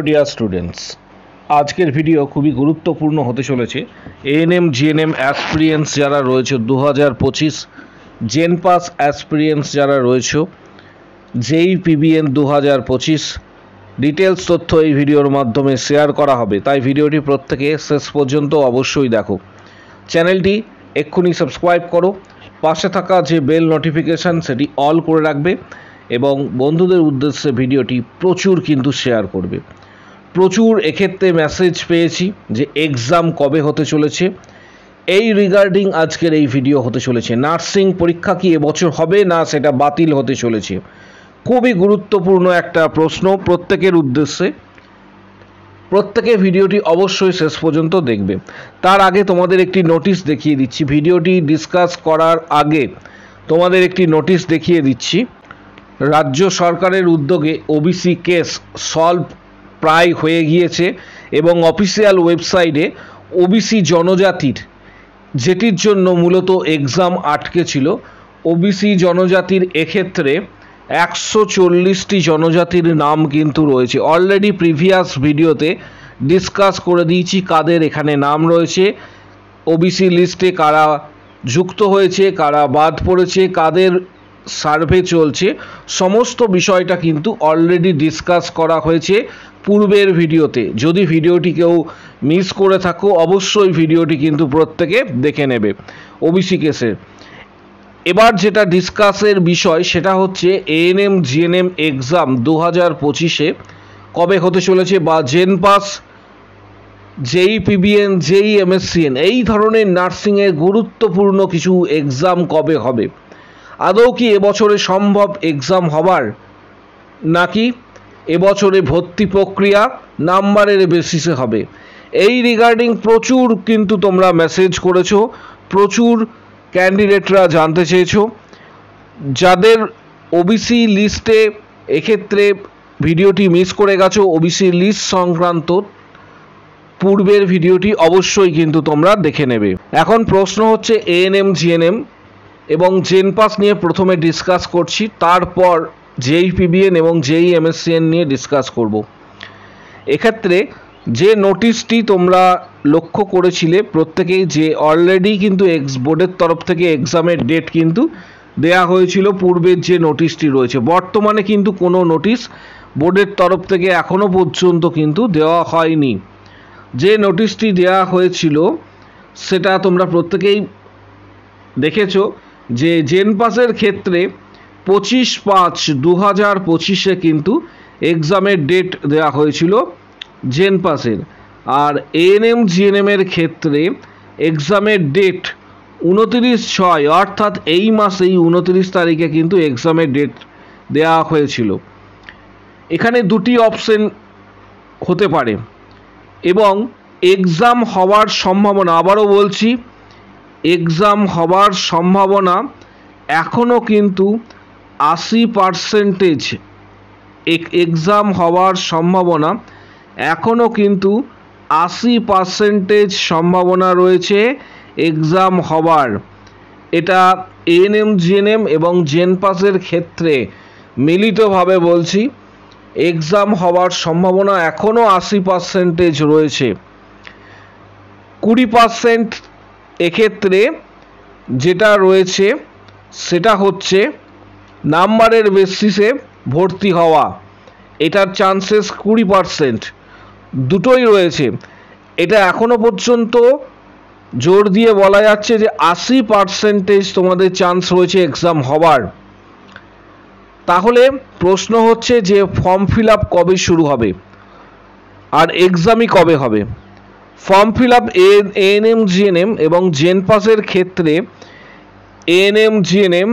Dear students, আজকের video খুবই গুরুত্বপূর্ণ হতে চলেছে। এএনএম জিএনএম অ্যাসপিরিয়েন্স যারা রয়েছে 2025, জেন পাস অ্যাসপিরিয়েন্স যারা রয়েছে জেই পিবিএন 2025, ডিটেলস তথ্য এই ভিডিওর মাধ্যমে শেয়ার করা হবে, তাই ভিডিওটি প্রত্যেকে শেষ পর্যন্ত অবশ্যই দেখো। চ্যানেলটি এক্ষুনি সাবস্ক্রাইব করো, পাশে থাকা যে বেল নোটিফিকেশান সেটি অল করে রাখবে এবং বন্ধুদের উদ্দেশ্যে ভিডিওটি প্রচুর কিন্তু শেয়ার করবে। প্রচুর এক্ষেত্রে মেসেজ পেয়েছি যে এক্সাম কবে হতে চলেছে, এই রিগার্ডিং আজকের এই ভিডিও হতে চলেছে। নার্সিং পরীক্ষা কি এবছর হবে না সেটা বাতিল হতে চলেছে? খুবই গুরুত্বপূর্ণ একটা প্রশ্ন প্রত্যেকের উদ্দেশ্যে। প্রত্যেকে ভিডিওটি অবশ্যই শেষ পর্যন্ত দেখবে। তার আগে তোমাদের একটি নোটিশ দেখিয়ে দিচ্ছি, ভিডিওটি ডিসকাস করার আগে তোমাদের একটি নোটিশ দেখিয়ে দিচ্ছি। রাজ্য সরকারের উদ্যোগে ওবিসি কেস সলভ প্রায় হয়ে গিয়েছে এবং অফিসিয়াল ওয়েবসাইটে ওবিসি জনজাতির, যেটির জন্য মূলত এক্সাম আটকে ছিল, ওবিসি জনজাতির এক্ষেত্রে 140টি জনজাতির নাম কিন্তু রয়েছে। অলরেডি প্রিভিয়াস ভিডিওতে ডিসকাস করে দিয়েছি কাদের এখানে নাম রয়েছে, ওবিসি লিস্টে কারা যুক্ত হয়েছে, কারা বাদ পড়েছে, কাদের সার্ভে চলছে, সমস্ত বিষয়টা কিন্তু অলরেডি ডিসকাস করা হয়েছে পূর্বের ভিডিওতে। যদি ভিডিওটি কেউ মিস করে থাকো অবশ্যই ভিডিওটি কিন্তু প্রত্যেকে দেখে নেবে ওবিসি কেসের। এবার যেটা ডিসকাসের বিষয় সেটা হচ্ছে এএনএম জিএনএম এক্সাম 2025-এ কবে হতে চলেছে, বা জেন পাস, জেই পিবিএন, জেই এমএসসিএন, এই ধরনের নার্সিংয়ের গুরুত্বপূর্ণ কিছু এক্সাম কবে হবে। আদৌ কি এবছরে সম্ভব এক্সাম হবার, নাকি এবছরে ভর্তি প্রক্রিয়া নাম্বারের বেসিসে হবে? এই রিগার্ডিং প্রচুর কিন্তু তোমরা মেসেজ করেছো, প্রচুর ক্যান্ডিডেটরা জানতে চেয়েছো। যাদের ওবিসি লিস্টে এক্ষেত্রে ভিডিওটি মিস করে গেছো, ওবিসি লিস্ট সংক্রান্ত পূর্বের ভিডিওটি অবশ্যই কিন্তু তোমরা দেখে নেবে। এখন প্রশ্ন হচ্ছে এএনএম জিএনএম এবং জেন পাস নিয়ে প্রথমে ডিসকাস করছি, তারপর জেই পিবিএন এবং জেই এমএসসিএন নিয়ে ডিসকাস করব। এক্ষেত্রে যে নোটিশটি তোমরা লক্ষ্য করেছিলে প্রত্যেকেই, যে অলরেডি কিন্তু বোর্ডের তরফ থেকে এক্সামের ডেট কিন্তু দেয়া হয়েছিল, পূর্বের যে নোটিশটি রয়েছে। বর্তমানে কিন্তু কোনো নোটিশ বোর্ডের তরফ থেকে এখনও পর্যন্ত কিন্তু দেওয়া হয়নি। যে নোটিশটি দেওয়া হয়েছিল সেটা তোমরা প্রত্যেকেই দেখেছো, যে জেন পাসের ক্ষেত্রে 25/5/2025-এ কিন্তু এক্সামের ডেট দেওয়া হয়েছিল জেন পাসের। আর এএনএম জিএনএমের ক্ষেত্রে এক্সামের ডেট 29/6, অর্থাৎ এই মাসেই 29 তারিখে কিন্তু এক্সামের ডেট দেওয়া হয়েছিল। এখানে দুটি অপশন হতে পারে এবং এক্সাম হওয়ার সম্ভাবনা, আবারও বলছি, এক্সাম হওয়ার সম্ভাবনা এখনও কিন্তু 80%। এক্সাম হওয়ার সম্ভাবনা এখনও কিন্তু 80% সম্ভাবনা রয়েছে এক্সাম হওয়ার। এটা এএনএম জিএনএম এবং জেন পাসের ক্ষেত্রে মিলিতভাবে বলছি, এক্সাম হওয়ার সম্ভাবনা এখনও 80% রয়েছে। 20% এক্ষেত্রে যেটা রয়েছে সেটা হচ্ছে নাম্বারের বেসিসে ভর্তি হওয়া, এটার চান্সেস 20%, দুটোই রয়েছে। এটা এখনও পর্যন্ত জোর দিয়ে বলা যাচ্ছে যে 80% তোমাদের চান্স রয়েছে এক্সাম হবার। তাহলে প্রশ্ন হচ্ছে যে ফর্ম ফিল আপ কবে শুরু হবে আর এক্সামই কবে হবে? Form fill up ANM GNM এবং জেন পাসের ক্ষেত্রে এএনএম জিএনএম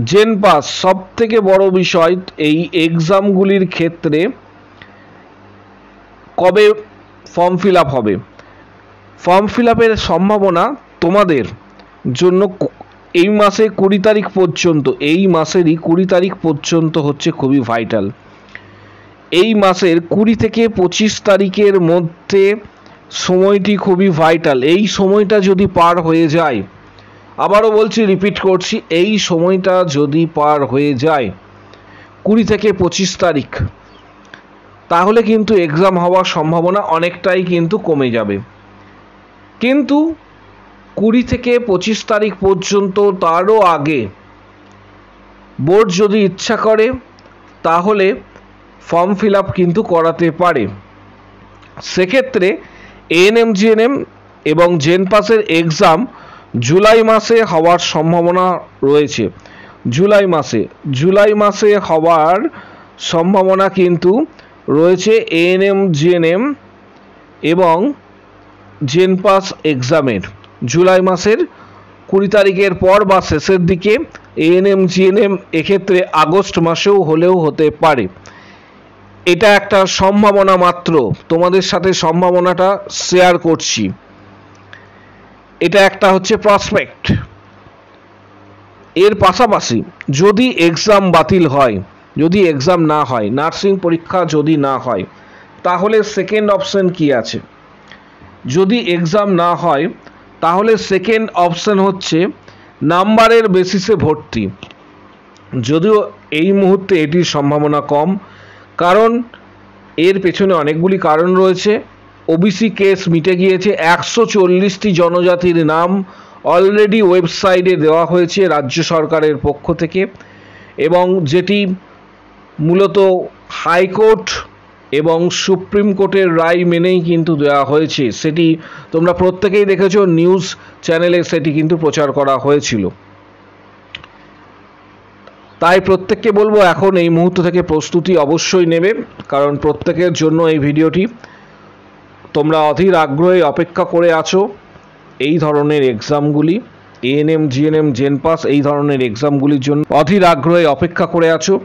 জেন পাস সব থেকে বড় বিষয়, এই এক্সামগুলির ক্ষেত্রে কবে ফর্ম ফিল আপ হবে। ফর্ম ফিল আপের সম্ভাবনা তোমাদের জন্য এই মাসে 20 তারিখ পর্যন্ত, এই মাসেরই 20 তারিখ পর্যন্ত হচ্ছে খুবই ভাইটাল। এই মাসের 20 থেকে 25 তারিখের মধ্যে সময়টি খুবই ভাইটাল। এই সময়টা যদি পার হয়ে যায়, আবারও বলছি, রিপিট করছি, এই সময়টা যদি পার হয়ে যায় 20 থেকে 25 তারিখ, তাহলে কিন্তু এক্সাম হওয়ার সম্ভাবনা অনেকটাই কিন্তু কমে যাবে। কিন্তু 20 থেকে 25 তারিখ পর্যন্ত, তারও আগে বোর্ড যদি ইচ্ছা করে তাহলে ফর্ম ফিল আপ কিন্তু করাতে পারে। সেক্ষেত্রে এএনএম জিএনএম এবং জেনপাসের এক্সাম জুলাই মাসে হওয়ার সম্ভাবনা রয়েছে। জুলাই মাসে হওয়ার সম্ভাবনা কিন্তু রয়েছে এএনএম জিএনএম এবং জেনপাস এক্সামের। জুলাই মাসের 20 তারিখের পর বা শেষের দিকে, এএনএম জিএনএম এক্ষেত্রে আগস্ট মাসেও হলেও হতে পারে। এটা একটা সম্ভাবনা মাত্র, তোমাদের সাথে সম্ভাবনাটা শেয়ার করছি। এটা একটা হচ্ছে প্রসপেক্ট। এর পাশাপাশি যদি এক্সাম বাতিল হয়, যদি এক্সাম না হয়, নার্সিং পরীক্ষা যদি না হয়, তাহলে সেকেন্ড অপশন কি আছে? যদি এক্সাম না হয় তাহলে সেকেন্ড অপশন হচ্ছে নাম্বারের বেসিসে ভর্তি। যদিও এই মুহূর্তে এটির সম্ভাবনা কম, কারণ এর পেছনে অনেকগুলি কারণ রয়েছে। ওবিসি কেস মিটে গিয়েছে। 140টি জনজাতির নাম অলরেডি ওয়েবসাইটে দেওয়া হয়েছে রাজ্য সরকারের পক্ষ থেকে, এবং যেটি মূলত হাইকোর্ট এবং সুপ্রিম কোর্টের রায় মেনেই কিন্তু দেওয়া হয়েছে। সেটি তোমরা প্রত্যেকেই দেখেছো, নিউজ চ্যানেলে সেটি কিন্তু প্রচার করা হয়েছিল। তাই প্রত্যেককে বলবো এখন এই মুহূর্ত থেকে প্রস্তুতি অবশ্যই নেবে, কারণ প্রত্যেকের জন্য এই ভিডিওটি। তোমরা অধীর আগ্রহে অপেক্ষা করে আছো এই ধরনের এক্সামগুলি, এএনএম জিএনএম জেনপাস এই ধরনের এক্সামগুলির জন্য অধীর আগ্রহে অপেক্ষা করে আছো।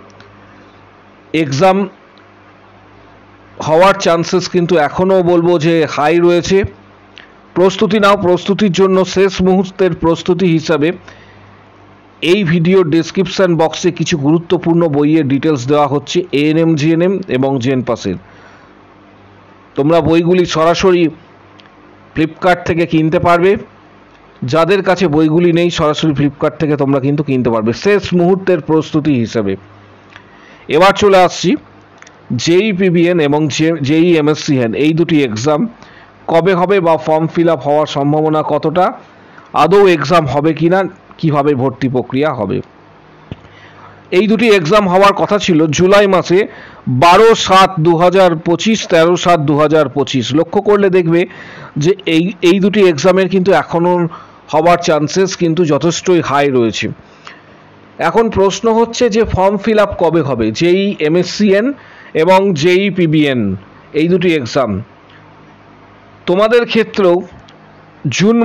এক্সাম হওয়ার চান্সেস কিন্তু এখনও বলবো যে হাই রয়েছে। প্রস্তুতি নাও। প্রস্তুতির জন্য শেষ মুহূর্তের প্রস্তুতি হিসাবে এই ভিডিওর ডেসক্রিপশন বক্সে কিছু গুরুত্বপূর্ণ বইয়ের ডিটেলস দেওয়া হচ্ছে এএনএম জিএনএম এবং জেনপাসের। তোমরা বইগুলি সরাসরি ফ্লিপকার্ট থেকে কিনতে পারবে। যাদের কাছে বইগুলি নেই, সরাসরি ফ্লিপকার্ট থেকে তোমরা কিন্তু কিনতে পারবে শেষ মুহূর্তের প্রস্তুতি হিসাবে। এবার চলে আসছি জেই পিবিএন এবং জেই এমএসসিএন এই দুটি এক্সাম কবে হবে বা ফর্ম ফিল আপ হওয়ার সম্ভাবনা কতটা, আদৌ এক্সাম হবে কিনা, কিভাবে ভর্তি প্রক্রিয়া হবে। এই দুটি এক্সাম হওয়ার কথা ছিল জুলাই মাসে 12/7/2025, 13/7/2025। লক্ষ্য করলে দেখবে যে এই দুটি এক্সামের কিন্তু এখনও হওয়ার চান্সেস কিন্তু যথেষ্টই হাই রয়েছে। এখন প্রশ্ন হচ্ছে যে ফর্ম ফিল আপ কবে হবে জেই এমএসসিএন এবং জেই পিবিএন এই দুটি এক্সাম। তোমাদের ক্ষেত্রেও জুন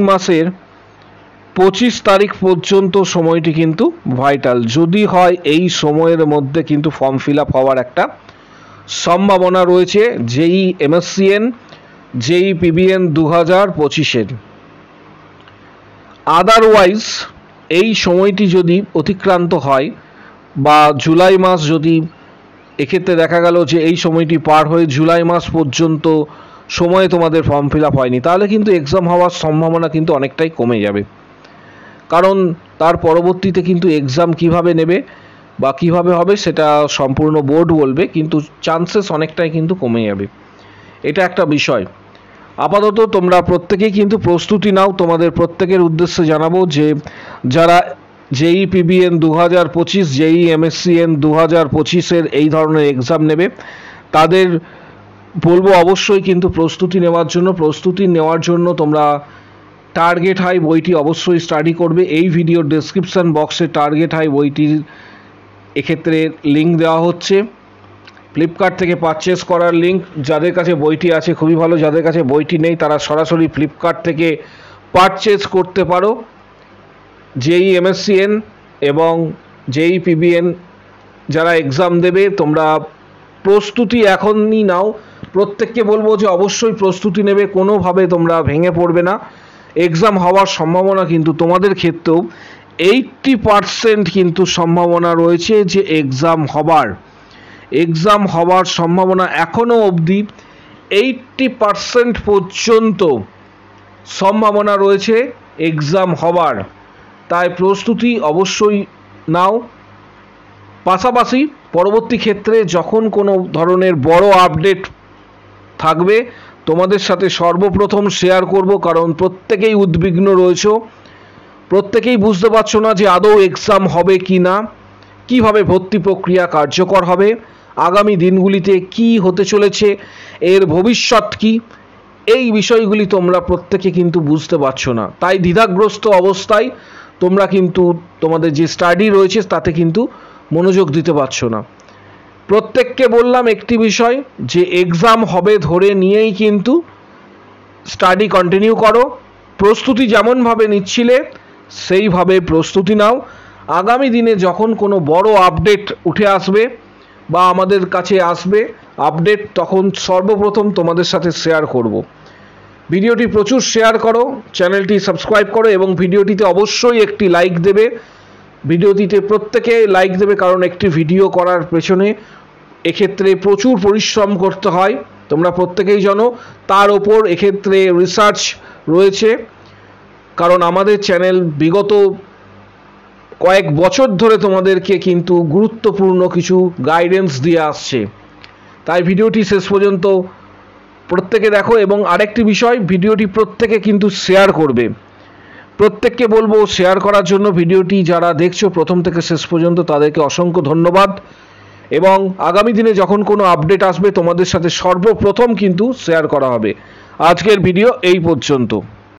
মাসের 25 তারিখ পর্যন্ত সময়টি কিন্তু ভাইটাল। যদি হয় এই সময়ের মধ্যে কিন্তু ফর্ম ফিল আপ হওয়ার একটা সম্ভাবনা রয়েছে জেই এমএসসিএন জেই পিবিএন 2025-এর। আদারওয়াইজ এই সময়টি যদি অতিক্রান্ত হয় বা জুলাই মাস যদি এক্ষেত্রে দেখা গেল যে এই সময়টি পার হয়ে জুলাই মাস পর্যন্ত সময়ে তোমাদের ফর্ম ফিল আপ হয়নি, তাহলে কিন্তু এক্সাম হওয়ার সম্ভাবনা কিন্তু অনেকটাই কমে যাবে। কারণ তার পরবর্তীতে কিন্তু এক্সাম কিভাবে নেবে বা কিভাবে হবে সেটা সম্পূর্ণ বোর্ড বলবে, কিন্তু চান্সেস অনেকটাই কিন্তু কমে যাবে। এটা একটা বিষয়। আপাতত তোমরা প্রত্যেকেই কিন্তু প্রস্তুতি নাও। তোমাদের প্রত্যেকের উদ্দেশ্যে জানাবো যে যারা জেই পিবিএন 2025, জেই এমএসসিএন 2025-এর এই ধরনের এক্সাম নেবে তাদের বলবো অবশ্যই কিন্তু প্রস্তুতি নেওয়ার জন্য তোমরা টার্গেট হাই বইটি অবশ্যই স্টাডি করবে। এই ভিডিওর ডেসক্রিপশন বক্সে টার্গেট হাই বইটির এক্ষেত্রে লিঙ্ক দেওয়া হচ্ছে, ফ্লিপকার্ট থেকে পারচেস করার লিঙ্ক। যাদের কাছে বইটি আছে খুবই ভালো, যাদের কাছে বইটি নেই তারা সরাসরি ফ্লিপকার্ট থেকে পারচেস করতে পারো। জেই এমএসসিএন এবং জেই পিবিএন যারা এক্সাম দেবে তোমরা প্রস্তুতি এখনই নাও। প্রত্যেককে বলবো যে অবশ্যই প্রস্তুতি নেবে, কোনোভাবে তোমরা ভেঙে পড়বে না। এক্সাম হওয়ার সম্ভাবনা কিন্তু তোমাদের ক্ষেত্রেও 80% কিন্তু সম্ভাবনা রয়েছে যে এক্সাম হওয়ার সম্ভাবনা এখনও অবধি 80% পর্যন্ত সম্ভাবনা রয়েছে এক্সাম হওয়ার। তাই প্রস্তুতি অবশ্যই নাও। পাশাপাশি পরবর্তী ক্ষেত্রে যখন কোনো ধরনের বড় আপডেট থাকবে তোমাদের সাথে সর্বপ্রথম শেয়ার করব, কারণ প্রত্যেকেই উদ্বিগ্ন রয়েছে, প্রত্যেকেই বুঝতে পারছো না যে আদৌ এক্সাম হবে কি না, কীভাবে ভর্তি প্রক্রিয়া কার্যকর হবে, আগামী দিনগুলিতে কি হতে চলেছে, এর ভবিষ্যৎ কি, এই বিষয়গুলি তোমরা প্রত্যেকে কিন্তু বুঝতে পারছো না। তাই দ্বিধাগ্রস্ত অবস্থায় তোমরা কিন্তু তোমাদের যে স্টাডি রয়েছে তাতে কিন্তু মনোযোগ দিতে পারছো না। প্রত্যেককে বললাম একটি বিষয়, যে এক্সাম হবে ধরে নিয়েই কিন্তু স্টাডি কন্টিনিউ করো, প্রস্তুতি যেমনভাবে নিচ্ছিলে সেইভাবে প্রস্তুতি নাও। আগামী দিনে যখন কোনো বড় আপডেট উঠে আসবে বা আমাদের কাছে আসবে আপডেট, তখন সর্বপ্রথম তোমাদের সাথে শেয়ার করব। ভিডিওটি প্রচুর শেয়ার করো, চ্যানেলটি সাবস্ক্রাইব করো এবং ভিডিওটিতে অবশ্যই একটি লাইক দেবে। ভিডিওটিতে প্রত্যেকে লাইক দেবে, কারণ একটি ভিডিও করার পেছনে এক্ষেত্রে প্রচুর পরিশ্রম করতে হয়, তোমরা প্রত্যেকেই জানো। তার ওপর এক্ষেত্রে রিসার্চ রয়েছে, কারণ আমাদের চ্যানেল বিগত কয়েক বছর ধরে তোমাদেরকে কিন্তু গুরুত্বপূর্ণ কিছু গাইডেন্স দিয়ে আসছে। তাই ভিডিওটি শেষ পর্যন্ত প্রত্যেকে দেখো। এবং আরেকটি বিষয়, ভিডিওটি প্রত্যেকে কিন্তু শেয়ার করবে। প্রত্যেককে বলবো শেয়ার করার জন্য। ভিডিওটি যারা দেখছো প্রথম থেকে শেষ পর্যন্ত তাদেরকে অসংখ্য ধন্যবাদ। এবং আগামী দিনে যখন কোনো আপডেট আসবে তোমাদের সাথে সর্বপ্রথম কিন্তু শেয়ার করা হবে। আজকের ভিডিও এই পর্যন্ত।